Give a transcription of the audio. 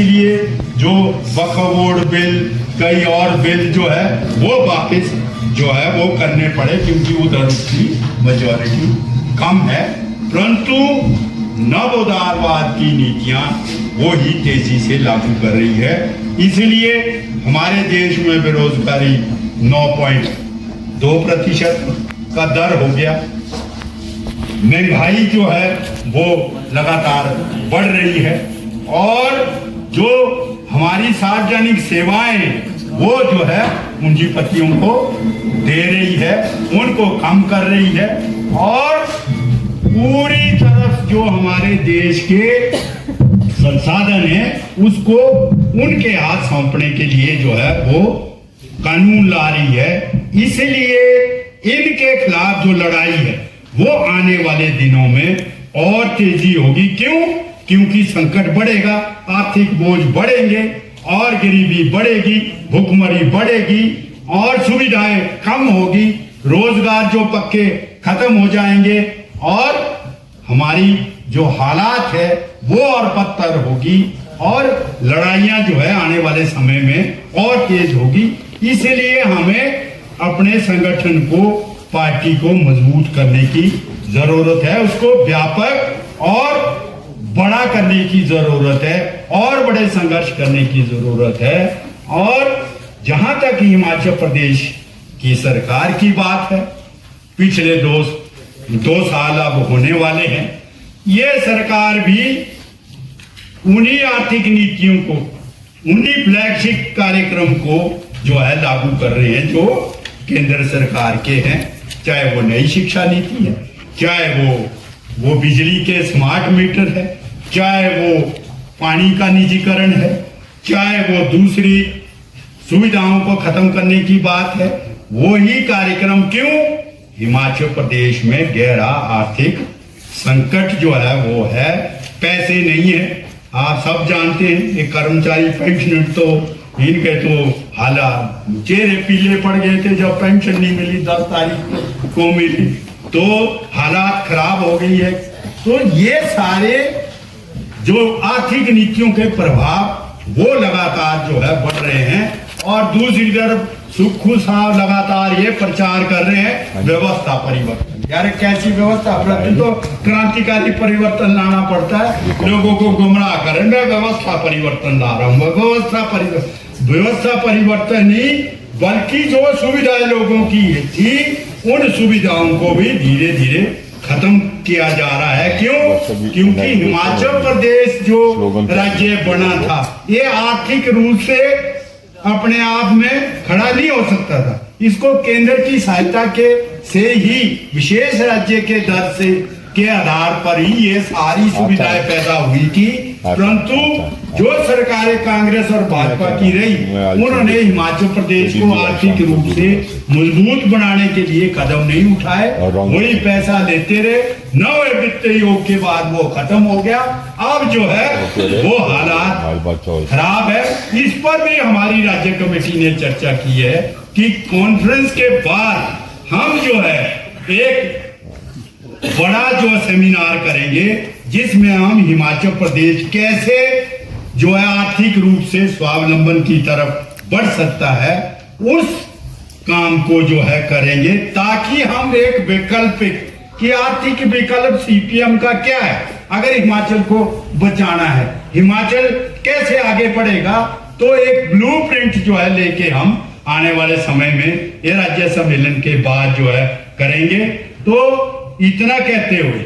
लिए जो वक्फ board bill कई और बिल जो है वो वापस जो है वो करने पड़े, क्योंकि उधर उसकी मेजॉरिटी कम है। परंतु नव उदारवाद की नीतियां वो ही तेजी से लागू कर रही है। इसलिए हमारे देश में बेरोजगारी 9.2% का दर हो गया। महंगाई जो है वो लगातार बढ़ रही है और जो हमारी सार्वजनिक सेवाएं वो जो है पूंजीपतियों को दे रही है, उनको कम कर रही है और पूरी तरफ जो हमारे देश के संसाधन है उसको उनके हाथ सौंपने के लिए जो है वो कानून ला रही है। इसलिए इनके खिलाफ जो लड़ाई है वो आने वाले दिनों में और तेजी होगी। क्यों? क्योंकि संकट बढ़ेगा, आर्थिक बोझ बढ़ेंगे और गरीबी बढ़ेगी, भुखमरी बढ़ेगी और सुविधाएं कम होगी, रोजगार जो पक्के खत्म हो जाएंगे और हमारी जो हालात है वो और बदतर होगी और लड़ाइयां जो है आने वाले समय में और तेज होगी। इसलिए हमें अपने संगठन को, पार्टी को मजबूत करने की जरूरत है, उसको व्यापक और बड़ा करने की जरूरत है और बड़े संघर्ष करने की जरूरत है। और जहां तक हिमाचल प्रदेश की सरकार की बात है, पिछले दो साल अब होने वाले हैं, ये सरकार भी उन्हीं आर्थिक नीतियों को, उन्हीं फ्लैगशिप कार्यक्रम को जो है लागू कर रहे हैं जो केंद्र सरकार के हैं। चाहे वो नई शिक्षा नीति है, चाहे वो बिजली के स्मार्ट मीटर है, चाहे वो पानी का निजीकरण है, चाहे वो दूसरी सुविधाओं को खत्म करने की बात है, वो ही कार्यक्रम। क्यों? हिमाचल प्रदेश में गहरा आर्थिक संकट जो है वो है, पैसे नहीं है। आप सब जानते हैं ये कर्मचारी पेंशनर तो इनके तो हालात चेहरे पीले पड़ गए थे जब पेंशन नहीं मिली, 10 तारीख को मिली तो हालात खराब हो गई है। तो ये सारे जो आर्थिक नीतियों के प्रभाव वो लगातार जो है बढ़ रहे हैं और दूसरी तरफ सुक्खू साहब लगातार ये प्रचार कर रहे हैं व्यवस्था परिवर्तन। यार कैसी व्यवस्था? तो क्रांतिकारी परिवर्तन लाना पड़ता है, लोगों को गुमराह करें। मैं व्यवस्था परिवर्तन ला रहा हूँ। व्यवस्था परिवर्तन नहीं बल्कि जो सुविधाएं लोगों की थी उन सुविधाओं को भी धीरे धीरे खत्म किया जा रहा है। क्यों? क्योंकि हिमाचल प्रदेश जो राज्य बना था ये आर्थिक रूप से अपने आप में खड़ा नहीं हो सकता था। इसको केंद्र की सहायता के से ही, विशेष राज्य के दर से के आधार पर ही ये सारी सुविधाएं पैदा हुई थी। परंतु जो सरकारें कांग्रेस और भाजपा की रही, उन्होंने हिमाचल प्रदेश को आर्थिक रूप से मजबूत बनाने के लिए कदम नहीं उठाए, वही पैसा लेते रहे। नवे वित्त योग के बाद वो खत्म हो गया। अब जो है वो हालात खराब है। इस पर भी हमारी राज्य कमेटी ने चर्चा की है कि कॉन्फ्रेंस के बाद हम जो है एक बड़ा जो सेमिनार करेंगे जिसमें हम हिमाचल प्रदेश कैसे जो है आर्थिक रूप से स्वावलंबन की तरफ बढ़ सकता है उस काम को जो है करेंगे, ताकि हम एक वैकल्पिक कि आर्थिक विकल्प सीपीएम का क्या है, अगर हिमाचल को बचाना है, हिमाचल कैसे आगे बढ़ेगा, तो एक ब्लूप्रिंट जो है लेके हम आने वाले समय में ये राज्य सम्मेलन के बाद जो है करेंगे। तो इतना कहते हुए